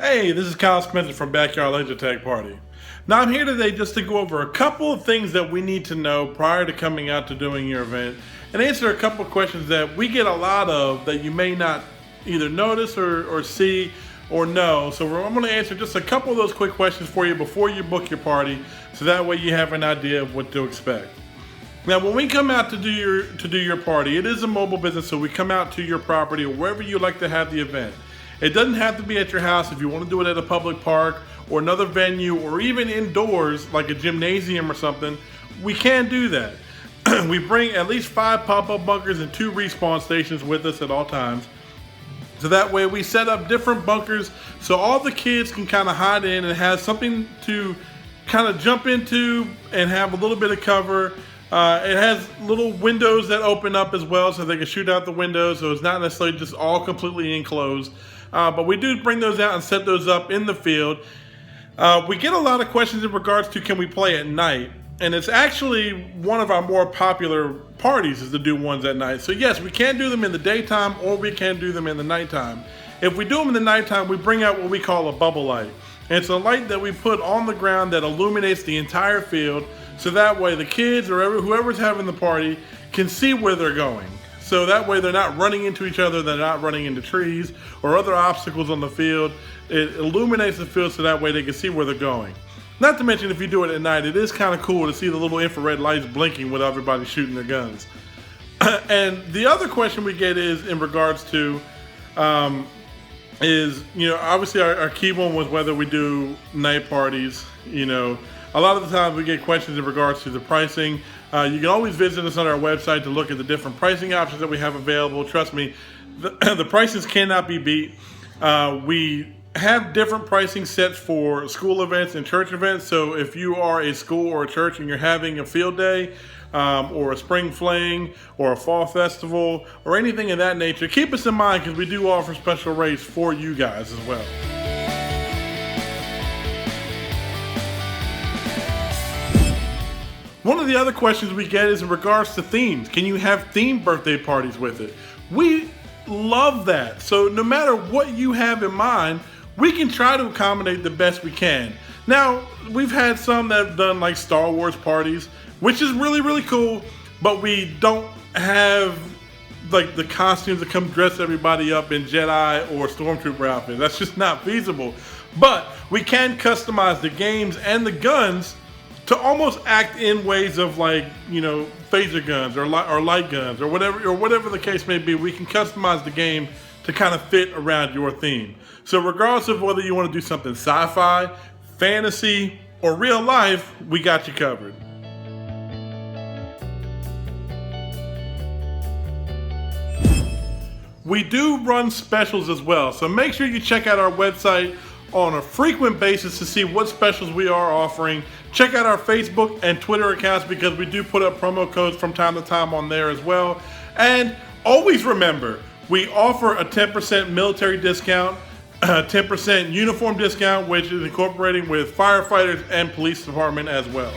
Hey, this is Kyle Spencer from Backyard Laser Tag Party. Now I'm here today just to go over a couple of things that we need to know prior to coming out to doing your event and answer a couple of questions that we get a lot of that you may not either notice or see or know. So I'm going to answer just a couple of those quick questions for you before you book your party, so that way you have an idea of what to expect. Now, when we come out to do your party, it is a mobile business, so we come out to your property or wherever you like to have the event. It doesn't have to be at your house. If you want to do it at a public park or another venue or even indoors like a gymnasium or something, we can do that. We bring at least 5 pop-up bunkers and 2 respawn stations with us at all times. So that way we set up different bunkers so all the kids can kind of hide in and have something to kind of jump into and have a little bit of cover. It has little windows that open up as well so they can shoot out the windows, so it's not necessarily just all completely enclosed. But we do bring those out and set those up in the field. We get a lot of questions in regards to can we play at night, and it's actually one of our more popular parties is to do ones at night. So yes, we can do them in the daytime or we can do them in the nighttime. If we do them in the nighttime, we bring out what we call a bubble light. And it's a light that we put on the ground that illuminates the entire field, so that way the kids or whoever's having the party can see where they're going. So that way they're not running into each other, they're not running into trees or other obstacles on the field. It illuminates the field so that way they can see where they're going. Not to mention, if you do it at night, it is kind of cool to see the little infrared lights blinking with everybody shooting their guns. And the other question we get is in regards to, obviously our key one was whether we do night parties. A lot of the times we get questions in regards to the pricing. You can always visit us on our website to look at the different pricing options that we have available. Trust me, the prices cannot be beat. We have different pricing sets for school events and church events. So if you are a school or a church and you're having a field day, or a spring fling or a fall festival or anything of that nature, keep us in mind because we do offer special rates for you guys as well. One of the other questions we get is in regards to themes. Can you have themed birthday parties with it? We love that. So no matter what you have in mind, we can try to accommodate the best we can. Now, we've had some that have done like Star Wars parties, which is really, really cool, but we don't have like the costumes that come dress everybody up in Jedi or Stormtrooper outfits. That's just not feasible. But we can customize the games and the guns to almost act in ways of phaser guns or light guns or whatever the case may be. We can customize the game to kind of fit around your theme. So regardless of whether you want to do something sci-fi, fantasy, or real life, we got you covered. We do run specials as well, so make sure you check out our website on a frequent basis to see what specials we are offering. Check out our Facebook and Twitter accounts because we do put up promo codes from time to time on there as well. And always remember, we offer a 10% military discount, a 10% uniform discount, which is incorporating with firefighters and police department as well.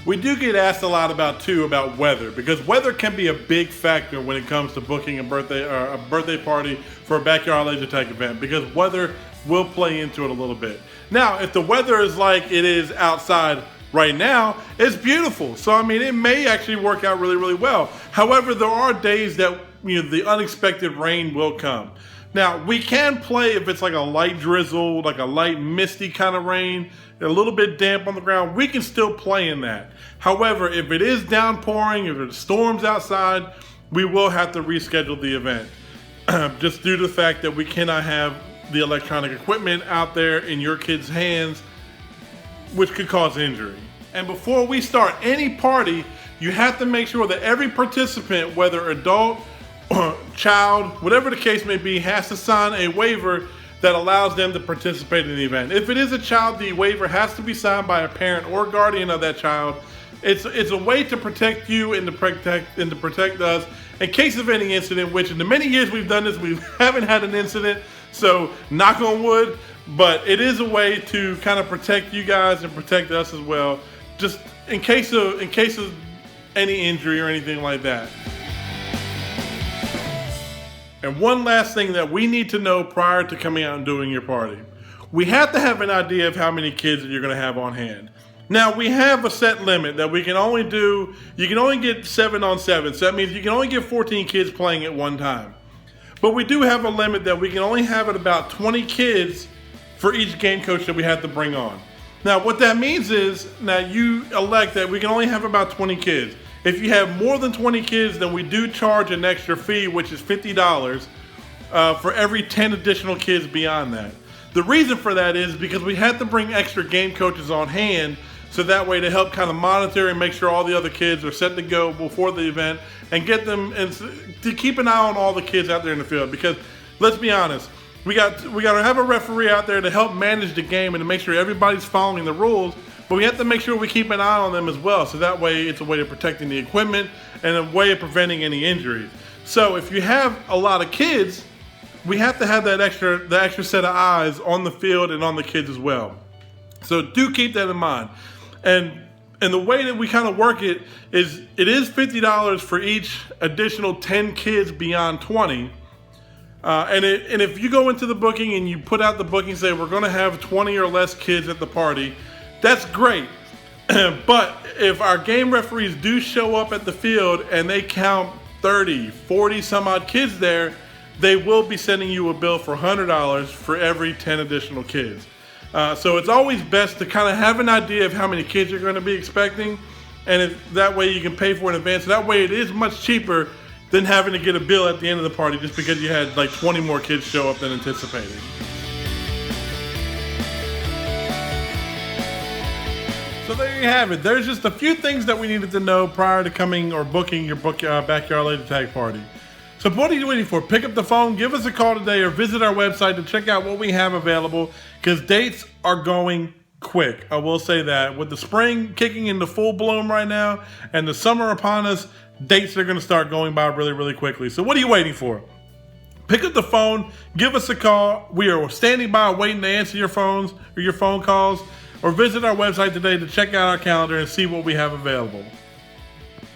We do get asked a lot about weather, because weather can be a big factor when it comes to booking a birthday party for a backyard laser tag event, because weather will play into it a little bit. Now, if the weather is like it is outside right now, it's beautiful. So, it may actually work out really, really well. However, there are days that the unexpected rain will come. Now, we can play if it's like a light drizzle, like a light misty kind of rain, a little bit damp on the ground, we can still play in that. However, if it is downpouring, if it storms outside, we will have to reschedule the event. Just due to the fact that we cannot have the electronic equipment out there in your kids' hands, which could cause injury. And before we start any party, you have to make sure that every participant, whether adult or child, whatever the case may be, has to sign a waiver that allows them to participate in the event. If it is a child, the waiver has to be signed by a parent or guardian of that child. It's a way to protect you and to protect us in case of any incident, which in the many years we've done this, we haven't had an incident, so knock on wood, but it is a way to kind of protect you guys and protect us as well, just in case of any injury or anything like that. And one last thing that we need to know prior to coming out and doing your party. We have to have an idea of how many kids that you're going to have on hand. Now, we have a set limit that we can only do. You can only get 7 on 7. So that means you can only get 14 kids playing at one time. But we do have a limit that we can only have at about 20 kids for each game coach that we have to bring on. Now, what that means is, now you elect that we can only have about 20 kids. If you have more than 20 kids, then we do charge an extra fee, which is $50 for every 10 additional kids beyond that. The reason for that is because we have to bring extra game coaches on hand, so that way to help kind of monitor and make sure all the other kids are set to go before the event and get them, and to keep an eye on all the kids out there in the field. Because let's be honest, we got to have a referee out there to help manage the game and to make sure everybody's following the rules, but we have to make sure we keep an eye on them as well. So that way it's a way of protecting the equipment and a way of preventing any injuries. So if you have a lot of kids, we have to have the extra set of eyes on the field and on the kids as well. So do keep that in mind. And the way that we kind of work it is $50 for each additional 10 kids beyond 20. And if you go into the booking and you put out the booking, say we're going to have 20 or less kids at the party, that's great. But if our game referees do show up at the field and they count 30, 40 some odd kids there, they will be sending you a bill for $100 for every 10 additional kids. So it's always best to kind of have an idea of how many kids you're going to be expecting, and that way you can pay for it in advance. That way it is much cheaper than having to get a bill at the end of the party just because you had like 20 more kids show up than anticipated. So there you have it. There's just a few things that we needed to know prior to coming or booking your backyard laser tag party. So what are you waiting for? Pick up the phone, give us a call today, or visit our website to check out what we have available, because dates are going quick. I will say that. With the spring kicking into full bloom right now and the summer upon us, dates are going to start going by really, really quickly. So what are you waiting for? Pick up the phone, give us a call. We are standing by waiting to answer your phones or your phone calls, or visit our website today to check out our calendar and see what we have available.